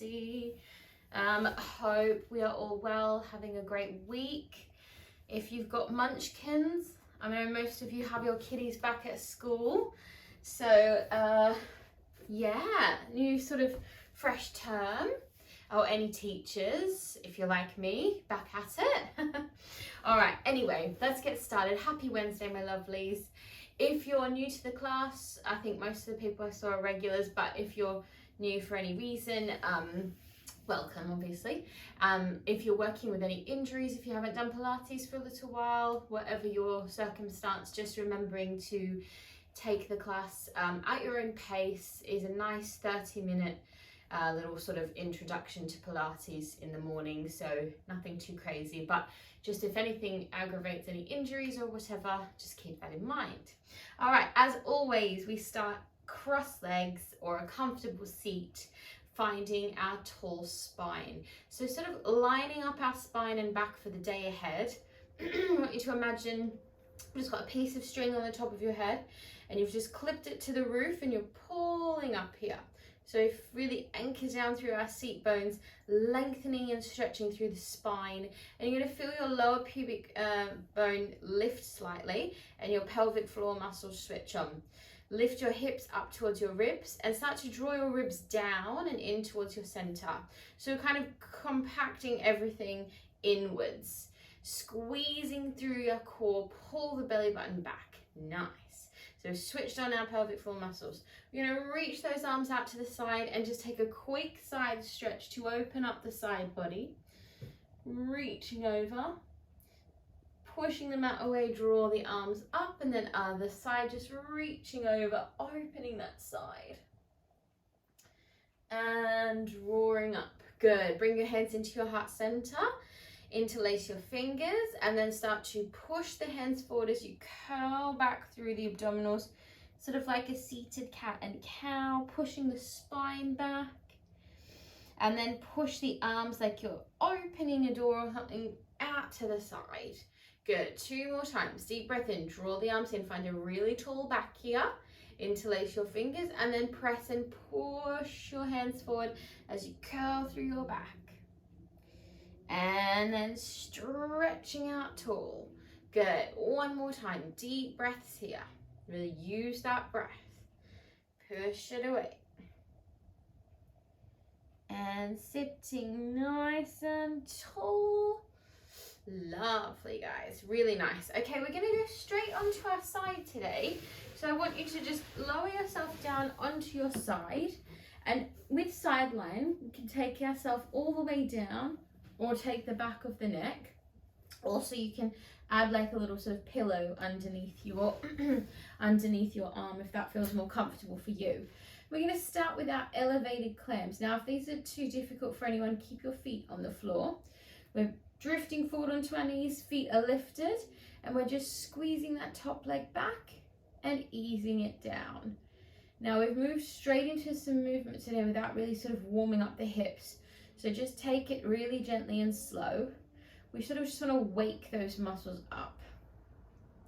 everybody. Hope we are all well, having a great week. If you've got munchkins, I know most of you have your kiddies back at school. So yeah, new sort of fresh term. Or any teachers, if you're like me, back at it. All right, anyway, let's get started. Happy Wednesday, my lovelies. If you're new to the class, I think most of the people I saw are regulars, but if you're new for any reason, welcome, obviously. If you're working with any injuries, if you haven't done Pilates for a little while, whatever your circumstance, just remembering to take the class at your own pace is a nice 30-minute little sort of introduction to Pilates in the morning, so nothing too crazy, but just if anything aggravates any injuries or whatever, just keep that in mind. All right, as always, we start cross legs or a comfortable seat, finding our tall spine. So sort of lining up our spine and back for the day ahead. I want you to imagine you've just got a piece of string on the top of your head and you've just clipped it to the roof and you're pulling up here. So if really anchor down through our seat bones, lengthening and stretching through the spine, and you're going to feel your lower pubic bone lift slightly and your pelvic floor muscles switch on. Lift your hips up towards your ribs and start to draw your ribs down and in towards your center. So kind of compacting everything inwards, squeezing through your core, pull the belly button back. Nice. So switched on our pelvic floor muscles. We're going to reach those arms out to the side and just take a quick side stretch to open up the side body. Reaching over, pushing the mat away, draw the arms up, and then other side, just reaching over, opening that side. And drawing up. Good. Bring your hands into your heart center. Interlace your fingers and then start to push the hands forward as you curl back through the abdominals, sort of like a seated cat and cow, pushing the spine back. And then push the arms like you're opening a door or something out to the side. Good. 2 more times. Deep breath in. Draw the arms in. Find a really tall back here. Interlace your fingers and then press and push your hands forward as you curl through your back. And then stretching out tall. Good. 1 more time. Deep breaths here. Really use that breath. Push it away. And sitting nice and tall. Lovely, guys. Really nice. Okay, we're going to go straight onto our side today. So I want you to just lower yourself down onto your side. And with side line, you can take yourself all the way down or take the back of the neck. Also, you can add like a little sort of pillow underneath your underneath your arm if that feels more comfortable for you. We're going to start with our elevated clams. Now, if these are too difficult for anyone, keep your feet on the floor. We're drifting forward onto our knees, feet are lifted, and we're just squeezing that top leg back and easing it down. Now, we've moved straight into some movement today without really sort of warming up the hips. So just take it really gently and slow. We sort of just want to wake those muscles up.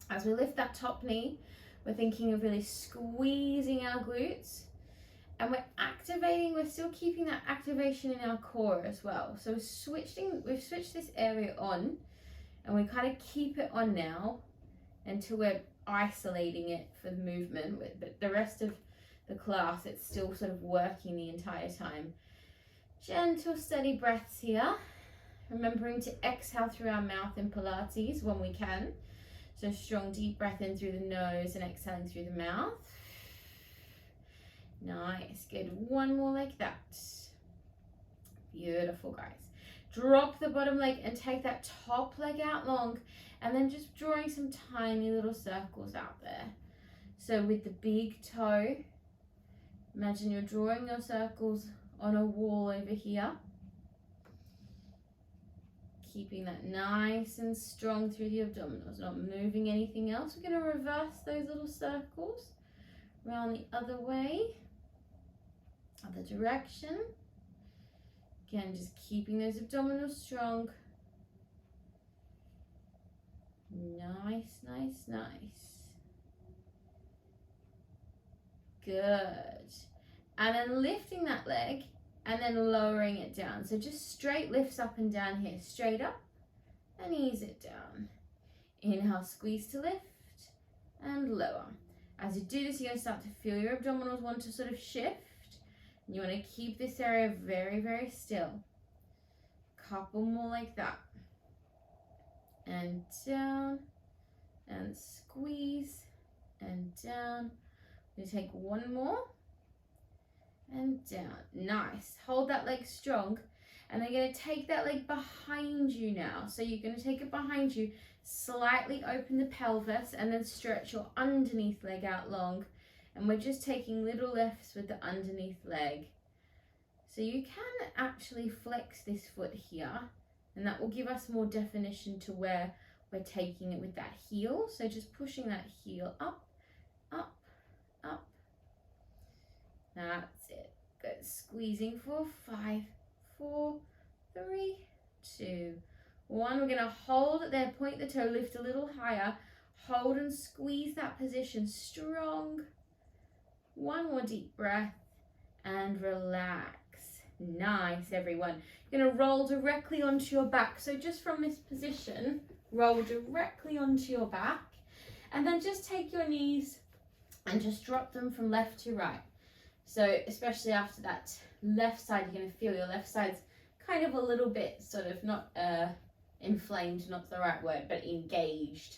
As we lift that top knee, we're thinking of really squeezing our glutes. And we're still keeping that activation in our core as well. So we've switched this area on, and we kind of keep it on now until we're isolating it for the movement. But the rest of the class, it's still sort of working the entire time. Gentle, steady breaths here. Remembering to exhale through our mouth in Pilates when we can. So strong, deep breath in through the nose and exhaling through the mouth. Nice, good. 1 more like that. Beautiful, guys. Drop the bottom leg and take that top leg out long, and then just drawing some tiny little circles out there. So with the big toe, imagine you're drawing your circles on a wall over here. Keeping that nice and strong through the abdominals, not moving anything else. We're going to reverse those little circles around the other way, other direction. Again, just keeping those abdominals strong. Nice, nice, nice. Good. And then lifting that leg and then lowering it down. So just straight lifts up and down here, straight up and ease it down. Inhale, squeeze to lift and lower. As you do this, you're going to start to feel your abdominals want to sort of shift. You want to keep this area very, very still. Couple more like that. And down and squeeze and down. We take one more and down. Nice. Hold that leg strong. And then you're going to take that leg behind you now. So you're going to take it behind you, slightly open the pelvis, and then stretch your underneath leg out long. And we're just taking little lifts with the underneath leg. So you can actually flex this foot here, and that will give us more definition to where we're taking it with that heel. So just pushing that heel up, up, up. That's it. Good. Squeezing for 5, 4, 3, 2, 1. We're going to hold it there, point the toe, lift a little higher, hold and squeeze that position strong. One more deep breath and relax. Nice, everyone. You're going to roll directly onto your back. So just from this position, roll directly onto your back, and then just take your knees and just drop them from left to right. So especially after that left side, you're going to feel your left side's kind of a little bit sort of not inflamed, not the right word, but engaged.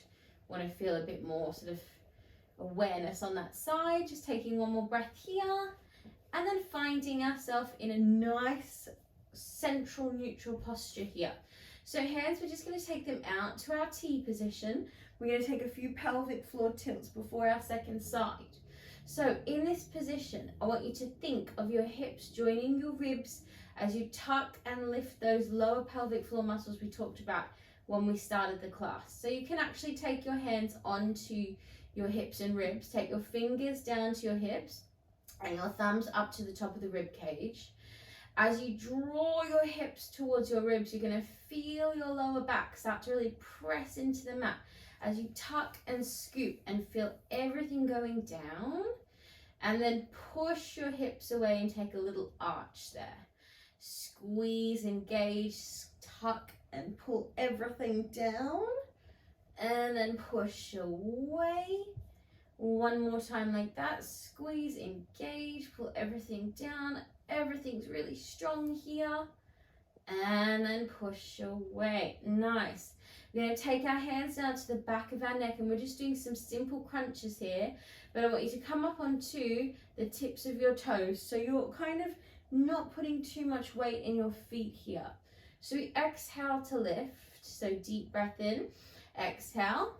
Want to feel a bit more sort of awareness on that side. Just taking one more breath here, and then finding ourselves in a nice central neutral posture here. So hands, we're just going to take them out to our T position. We're going to take a few pelvic floor tilts before our second side. So in this position, I want you to think of your hips joining your ribs as you tuck and lift those lower pelvic floor muscles we talked about when we started the class. So you can actually take your hands onto your hips and ribs, take your fingers down to your hips and your thumbs up to the top of the rib cage. As you draw your hips towards your ribs, you're going to feel your lower back start to really press into the mat as you tuck and scoop and feel everything going down, and then push your hips away and take a little arch there. Squeeze, engage, tuck and pull everything down, and then push away. One more time like that. Squeeze, engage, pull everything down. Everything's really strong here. And then push away. Nice. We're going to take our hands down to the back of our neck, and we're just doing some simple crunches here. But I want you to come up onto the tips of your toes, so you're kind of not putting too much weight in your feet here. So we exhale to lift. So deep breath in. Exhale.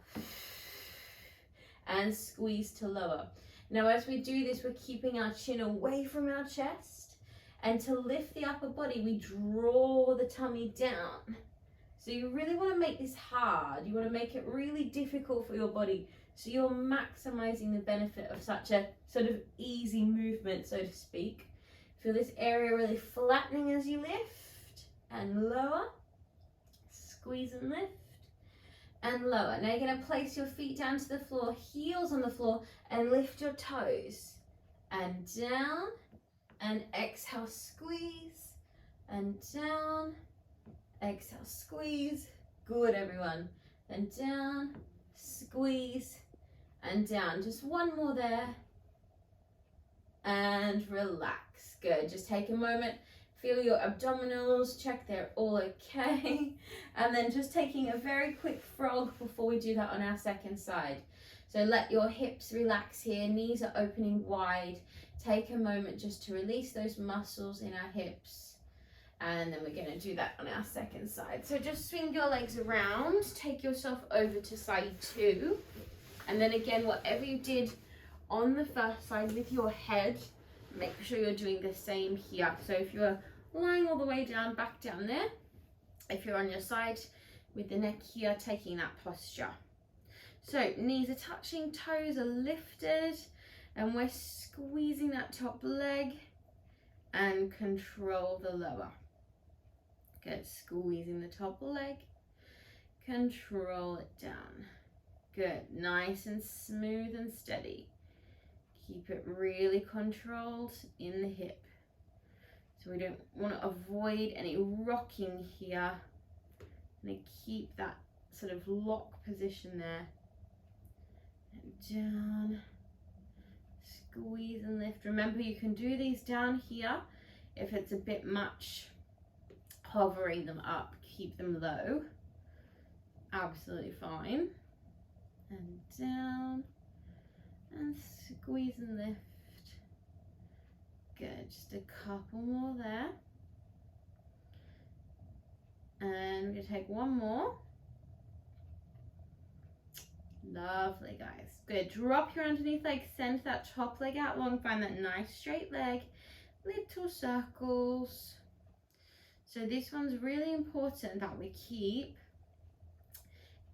And squeeze to lower. Now as we do this, we're keeping our chin away from our chest, and to lift the upper body, we draw the tummy down. So you really want to make this hard. You want to make it really difficult for your body, so you're maximizing the benefit of such a sort of easy movement, so to speak. Feel this area really flattening as you lift and lower. Squeeze and lift. And lower. Now you're going to place your feet down to the floor, heels on the floor, and lift your toes. And down. And exhale, squeeze. And down. Exhale, squeeze. Good, everyone. And down, squeeze, and down. Just one more there. And relax. Good. Just take a moment. Feel your abdominals, check they're all okay. And then just taking a very quick frog before we do that on our second side. So let your hips relax here, knees are opening wide. Take a moment just to release those muscles in our hips. And then we're going to do that on our second side. So just swing your legs around, take yourself over to side 2. And then again, whatever you did on the first side with your head, make sure you're doing the same here. So if you're lying all the way down, back down there. If you're on your side with the neck here, taking that posture. So knees are touching, toes are lifted, and we're squeezing that top leg and control the lower. Good, squeezing the top leg, control it down. Good, nice and smooth and steady. Keep it really controlled in the hip. So we don't want to avoid any rocking here. And keep that sort of lock position there. And down. Squeeze and lift. Remember, you can do these down here if it's a bit much. Hovering them up, keep them low. Absolutely fine. And down. And squeeze and lift. Good, just a couple more there. And we're gonna take one more. Lovely, guys. Good, drop your underneath leg, send that top leg out long, find that nice straight leg, little circles. So this one's really important that we keep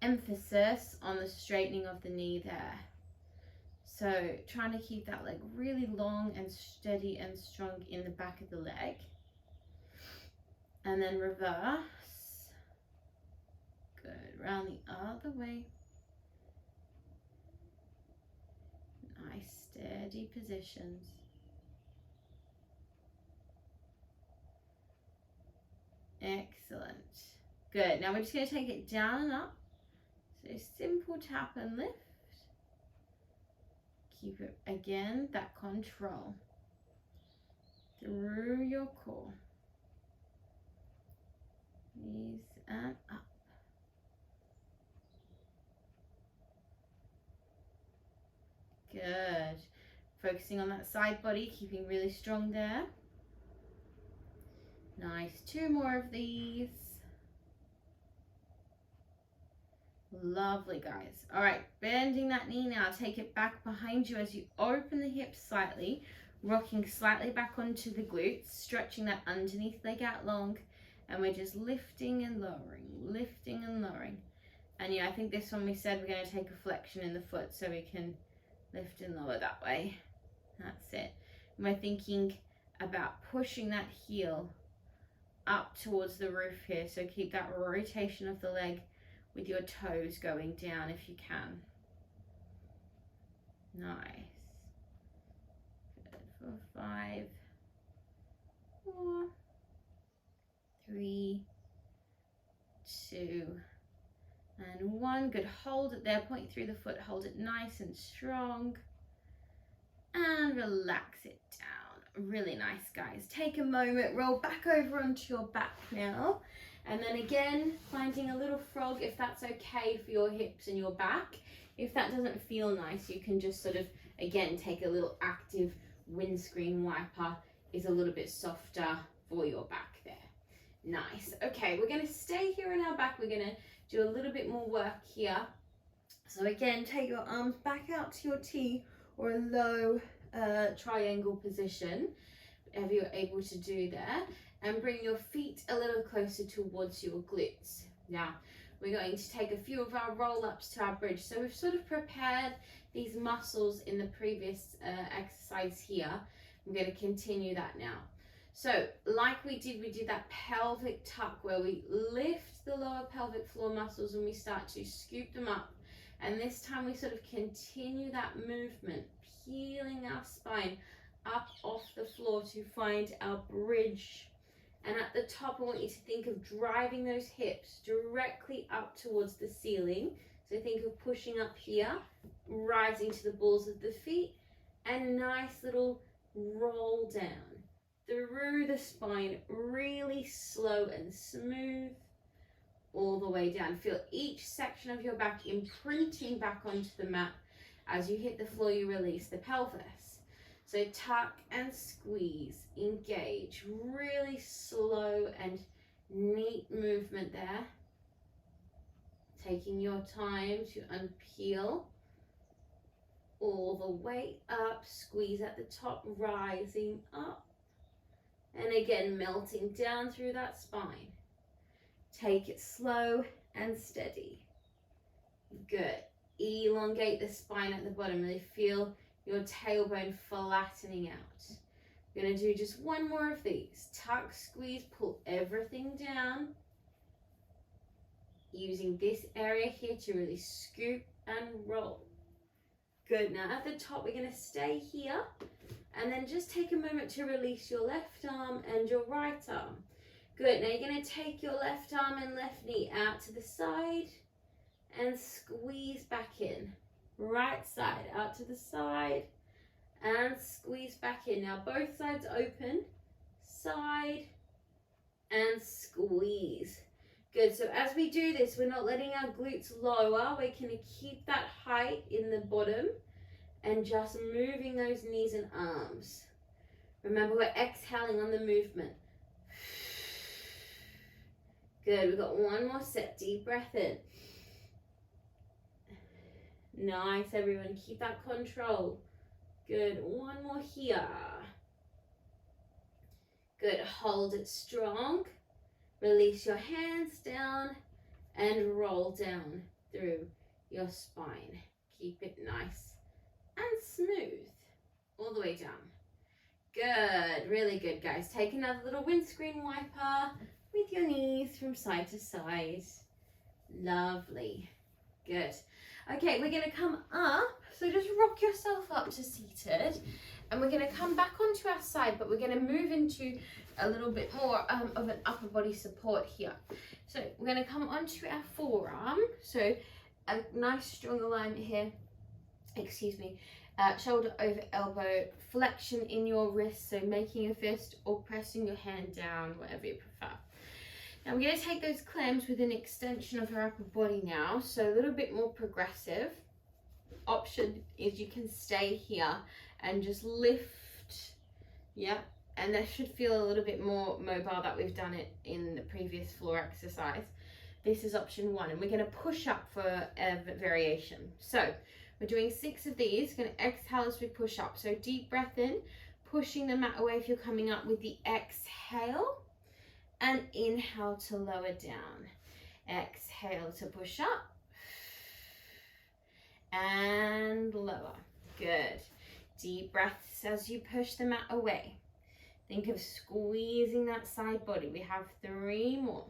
emphasis on the straightening of the knee there. So trying to keep that leg really long and steady and strong in the back of the leg. And then reverse. Good, round the other way. Nice, steady positions. Excellent. Good, now we're just going to take it down and up. So simple tap and lift. Keep it, again, that control through your core. Knees and up. Good. Focusing on that side body, keeping really strong there. Nice. 2 more of these. Lovely, guys. All right, bending that knee now. Take it back behind you as you open the hips slightly, rocking slightly back onto the glutes, stretching that underneath leg out long, and we're just lifting and lowering, lifting and lowering. And yeah, I think this one we said we're going to take a flexion in the foot so we can lift and lower that way. That's it. And we're thinking about pushing that heel up towards the roof here. So keep that rotation of the leg with your toes going down if you can. Nice. Good. 4, 5, 4, 3, 2, and 1. Good. Hold it there. Point through the foot. Hold it nice and strong. And relax it down. Really nice, guys. Take a moment. Roll back over onto your back now. And then again, finding a little frog if that's okay for your hips and your back. If that doesn't feel nice, you can just sort of, again, take a little active windscreen wiper. Is a little bit softer for your back there. Nice. Okay, we're going to stay here in our back. We're going to do a little bit more work here. So again, take your arms back out to your T or a low triangle position, whatever you're able to do there. And bring your feet a little closer towards your glutes. Now, we're going to take a few of our roll-ups to our bridge. So we've sort of prepared these muscles in the previous exercise here. I'm going to continue that now. So like we did that pelvic tuck where we lift the lower pelvic floor muscles and we start to scoop them up. And this time we sort of continue that movement, peeling our spine up off the floor to find our bridge. And at the top, I want you to think of driving those hips directly up towards the ceiling. So think of pushing up here, rising to the balls of the feet, and nice little roll down through the spine, really slow and smooth, all the way down. Feel each section of your back imprinting back onto the mat. As you hit the floor, you release the pelvis. So tuck and squeeze, engage, really slow and neat movement there. Taking your time to unpeel all the way up, squeeze at the top, rising up. And again, melting down through that spine. Take it slow and steady. Good. Elongate the spine at the bottom. Really feel your tailbone flattening out. We're going to do just one more of these. Tuck, squeeze, pull everything down. Using this area here to really scoop and roll. Good. Now at the top, we're going to stay here. And then just take a moment to release your left arm and your right arm. Good. Now you're going to take your left arm and left knee out to the side and squeeze back in. Right side out to the side and squeeze back in. Now both sides open, side and squeeze. Good. So as we do this, we're not letting our glutes lower. We're going to keep that height in the bottom and just moving those knees and arms. Remember, we're exhaling on the movement. Good. We've got one more set. Deep breath in. Nice, everyone. Keep that control. Good. One more here. Good. Hold it strong. Release your hands down and roll down through your spine. Keep it nice and smooth all the way down. Good. Really good, guys. Take another little windscreen wiper with your knees from side to side. Lovely. Good. Okay, we're going to come up. So just rock yourself up to seated. And we're going to come back onto our side, but we're going to move into a little bit more of an upper body support here. So we're going to come onto our forearm. So a nice strong alignment here. Excuse me. Shoulder over elbow, flexion in your wrist. So making a fist or pressing your hand down, whatever you prefer. Now we're going to take those clams with an extension of our upper body now. So a little bit more progressive. Option is you can stay here and just lift, yeah, and that should feel a little bit more mobile that we've done it in the previous floor exercise. This is option 1, and we're going to push up for a variation. So we're doing 6 of these. Going to exhale as we push up. So deep breath in, pushing the mat away if you're coming up with the exhale, and inhale to lower down. Exhale to push up and lower. Good. Deep breaths as you push the mat away. Think of squeezing that side body. We have 3 more.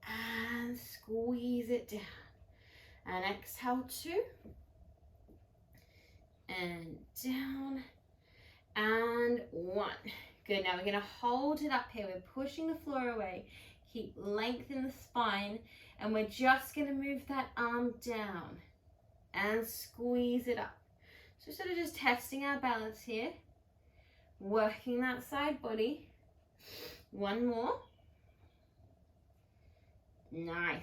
And squeeze it down. And exhale 2. And down. And 1. Good. Now we're going to hold it up here. We're pushing the floor away. Keep length in the spine. And we're just going to move that arm down. And squeeze it up. So sort of just testing our balance here. Working that side body. 1 more. Nice.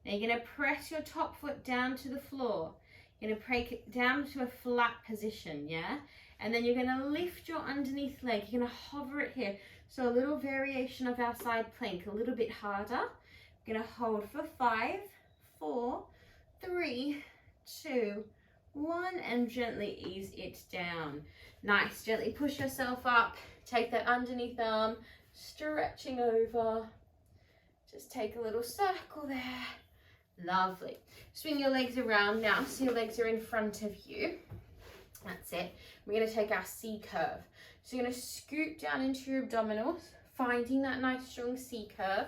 Now you're going to press your top foot down to the floor. You're going to break it down to a flat position, yeah? And then you're going to lift your underneath leg. You're going to hover it here. So a little variation of our side plank, a little bit harder. We're going to hold for 5, 4, 3, 2, 1, and gently ease it down. Nice. Gently push yourself up. Take that underneath arm, stretching over. Just take a little circle there. Lovely. Swing your legs around now so your legs are in front of you. That's it. We're going to take our C curve. So you're going to scoop down into your abdominals, finding that nice strong C curve.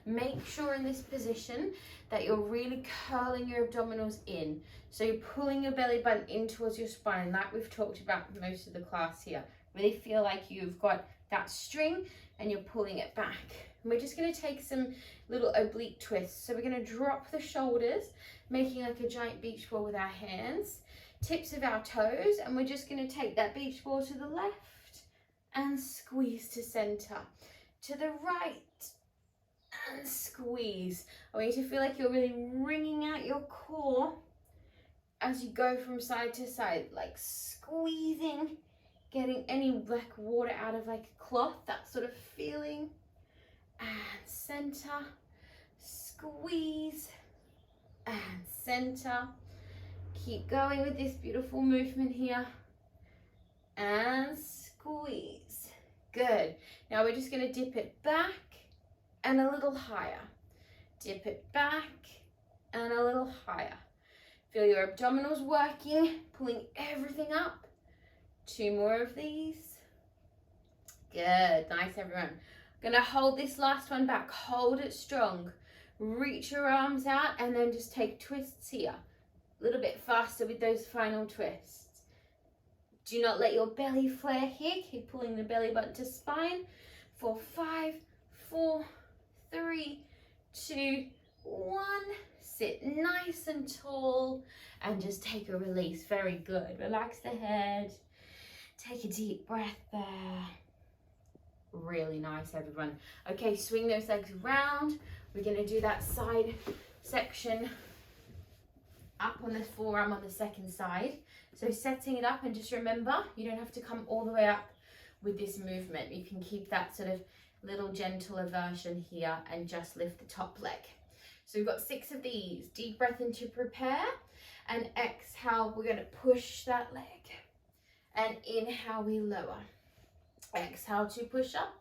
Make sure in this position that you're really curling your abdominals in. So you're pulling your belly button in towards your spine, like we've talked about most of the class here. Really feel like you've got that string and you're pulling it back. And we're just going to take some little oblique twists. So we're going to drop the shoulders, making like a giant beach ball with our hands, tips of our toes, and we're just going to take that beach ball to the left and squeeze to center. To the right and squeeze. I want you to feel like you're really wringing out your core as you go from side to side, like squeezing, getting any like water out of like a cloth, that sort of feeling. And center, squeeze, and center. Keep going with this beautiful movement here. And squeeze. Good. Now we're just going to dip it back and a little higher. Dip it back and a little higher. Feel your abdominals working, pulling everything up. 2 more of these. Good. Nice, everyone. Gonna hold this last one back. Hold it strong. Reach your arms out and then just take twists here. little bit faster with those final twists. Do not let your belly flare here. Keep pulling the belly button to spine. For 5, 4, 3, 2, 1. Sit nice and tall and just take a release. Very good. Relax the head. Take a deep breath there. Really nice, everyone. Okay, swing those legs around. We're going to do that side section up on the forearm on the second side. So setting it up, and just remember, you don't have to come all the way up with this movement. You can keep that sort of little gentler version here and just lift the top leg. So we've got 6 of these. Deep breath in to prepare, and exhale, we're going to push that leg. And inhale, we lower. Exhale to push up.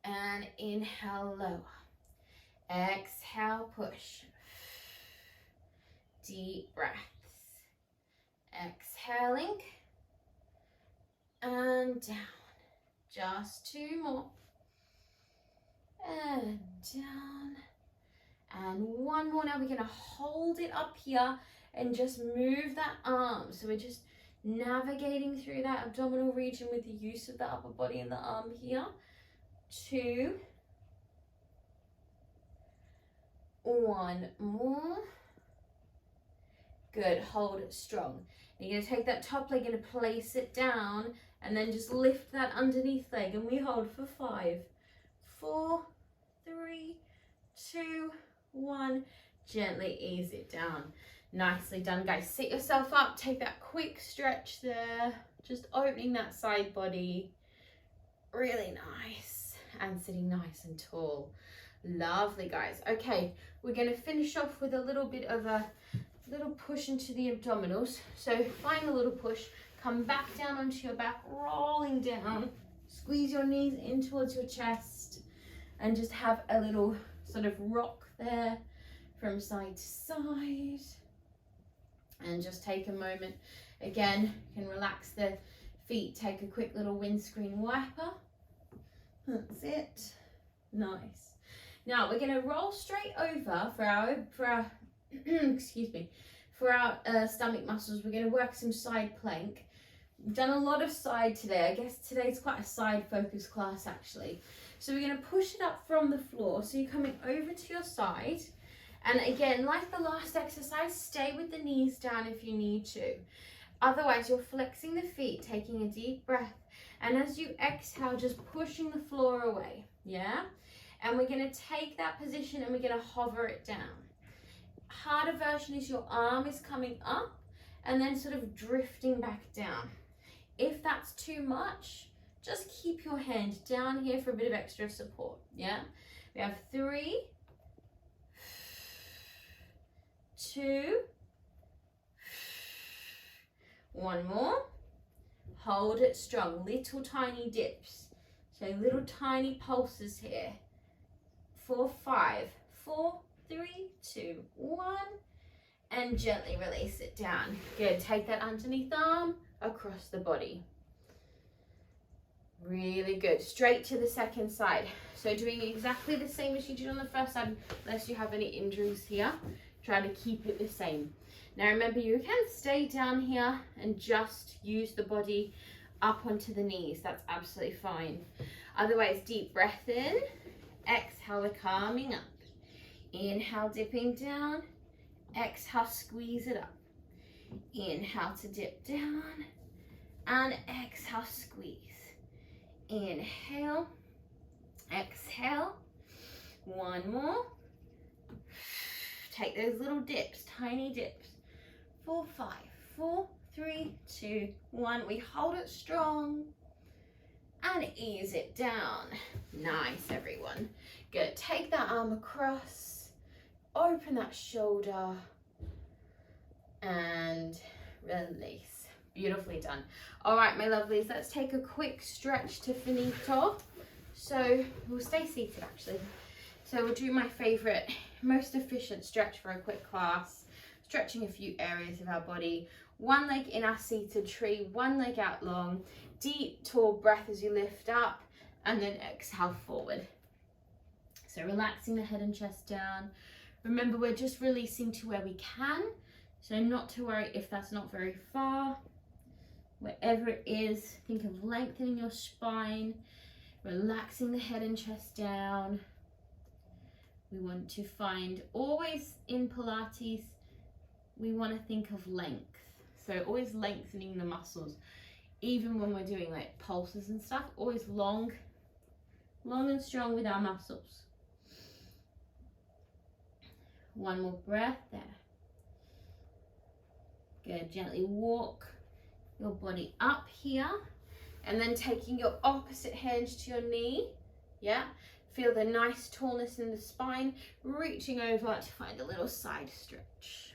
And inhale, lower. Exhale, push. Deep breaths. Exhaling. And down. Just 2 more. And down. And 1 more. Now we're going to hold it up here and just move that arm. So we're just navigating through that abdominal region with the use of the upper body and the arm here. 2. 1 more. Good. Hold it strong. You're going to take that top leg and place it down, and then just lift that underneath leg, and we hold for 5, 4, 3, 2, 1. Gently ease it down. Nicely done, guys. Sit yourself up. Take that quick stretch there. Just opening that side body. Really nice. And sitting nice and tall. Lovely, guys. Okay, we're going to finish off with a little bit of a little push into the abdominals. So find a little push. Come back down onto your back, rolling down. Squeeze your knees in towards your chest. And just have a little sort of rock there from side to side. And just take a moment. Again, you can relax the feet. Take a quick little windscreen wiper. That's it. Nice. Now we're going to roll straight over for our excuse me, for our stomach muscles. We're going to work some side plank. We've done a lot of side today. I guess today's quite a side focused class actually. So we're going to push it up from the floor. So you're coming over to your side. And again, like the last exercise, stay with the knees down if you need to. Otherwise, you're flexing the feet, taking a deep breath. And as you exhale, just pushing the floor away, yeah? And we're going to take that position and we're going to hover it down. Harder version is your arm is coming up and then sort of drifting back down. If that's too much, just keep your hand down here for a bit of extra support, yeah? We have 3, 2, 1 more. Hold it strong. Little tiny dips. So little tiny pulses here. 4, 5, 4, 3, 2, 1. And gently release it down. Good. Take that underneath arm across the body. Really good. Straight to the second side. So doing exactly the same as you did on the first side, unless you have any injuries here. Try to keep it the same. Now remember, you can stay down here and just use the body up onto the knees. That's absolutely fine. Otherwise, deep breath in. Exhale, we're calming up. Inhale, dipping down. Exhale, squeeze it up. Inhale to dip down. And exhale, squeeze. Inhale. Exhale. 1 more. Take those little dips, tiny dips. 4, 5, 4, 3, 2, 1. We hold it strong and ease it down. Nice, everyone. Good. Take that arm across, open that shoulder, and release. Beautifully done. All right, my lovelies, let's take a quick stretch to finito. So we'll stay seated actually. So we'll do my favorite, most efficient stretch for a quick class. Stretching a few areas of our body. 1 leg in our seated tree, 1 leg out long. Deep, tall breath as you lift up, and then exhale forward. So relaxing the head and chest down. Remember, we're just releasing to where we can. So not to worry if that's not very far. Wherever it is, think of lengthening your spine, relaxing the head and chest down. We want to find, always in Pilates, we want to think of length. So always lengthening the muscles. Even when we're doing like pulses and stuff, always long and strong with our muscles. One more breath there. Good, gently walk your body up here, and then taking your opposite hand to your knee. Yeah, feel the nice tallness in the spine, reaching over to find a little side stretch.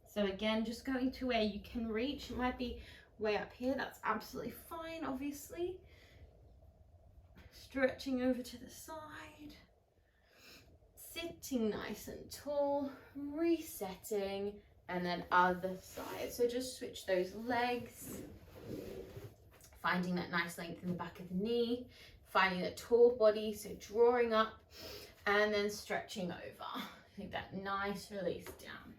So again, just going to where you can reach. It might be way up here, that's absolutely fine, obviously. Stretching over to the side, sitting nice and tall, resetting, and then other side. So just switch those legs, finding that nice length in the back of the knee, finding a tall body, so drawing up and then stretching over. Take that nice release down.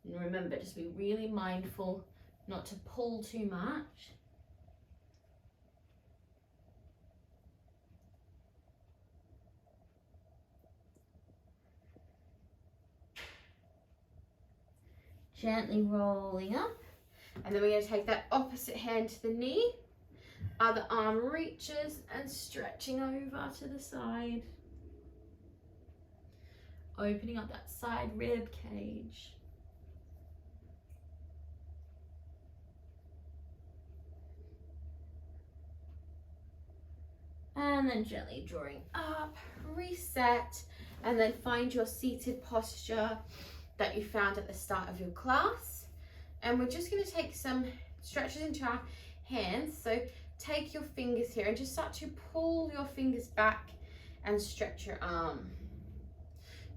And remember, just be really mindful not to pull too much. Gently rolling up, and then we're going to take that opposite hand to the knee, other arm reaches and stretching over to the side, opening up that side rib cage. And then gently drawing up, reset, and then find your seated posture that you found at the start of your class. And we're just going to take some stretches into our hands. So take your fingers here and just start to pull your fingers back and stretch your arm.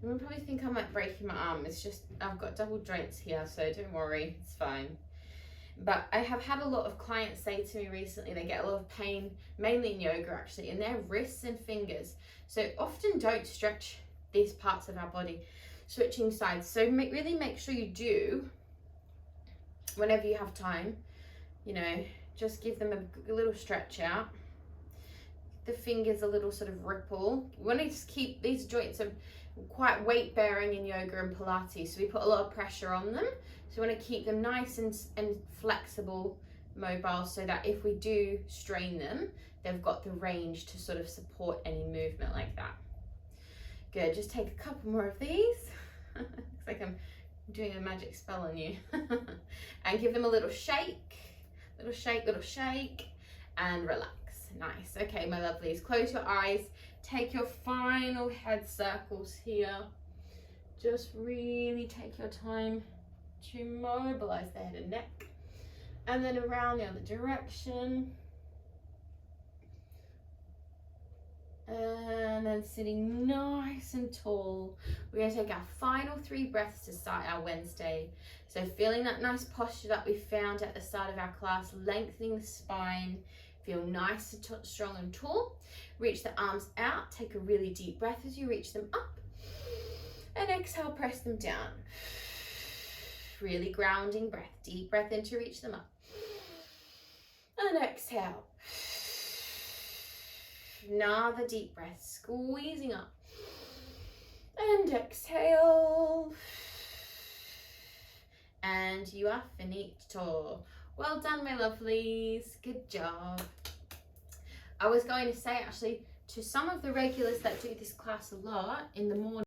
You will probably think I might break my arm. It's just I've got double joints here, so don't worry, it's fine. But I have had a lot of clients say to me recently they get a lot of pain, mainly in yoga actually, in their wrists and fingers. So often don't stretch these parts of our body. Switching sides, so really make sure you do whenever you have time, you know, just give them a little stretch out, the fingers a little sort of ripple. We want to just keep these joints are quite weight bearing in yoga and Pilates, so we put a lot of pressure on them, so we want to keep them nice and flexible, mobile, so that if we do strain them, they've got the range to sort of support any movement like that. Good, just take a couple more of these. Looks like I'm doing a magic spell on you. And give them a little shake, little shake, and relax. Nice. Okay, my lovelies, close your eyes. Take your final head circles here. Just really take your time to mobilize the head and neck. And then around the other direction. And then sitting nice and tall. We're going to take our final 3 breaths to start our Wednesday. So feeling that nice posture that we found at the start of our class, lengthening the spine, feel nice and strong and tall. Reach the arms out, take a really deep breath as you reach them up. And exhale, press them down. Really grounding breath, deep breath in to reach them up. And exhale. Another deep breath, squeezing up. And exhale. And you are finito. Well done, my lovelies. Good job. I was going to say, actually, to some of the regulars that do this class a lot in the morning,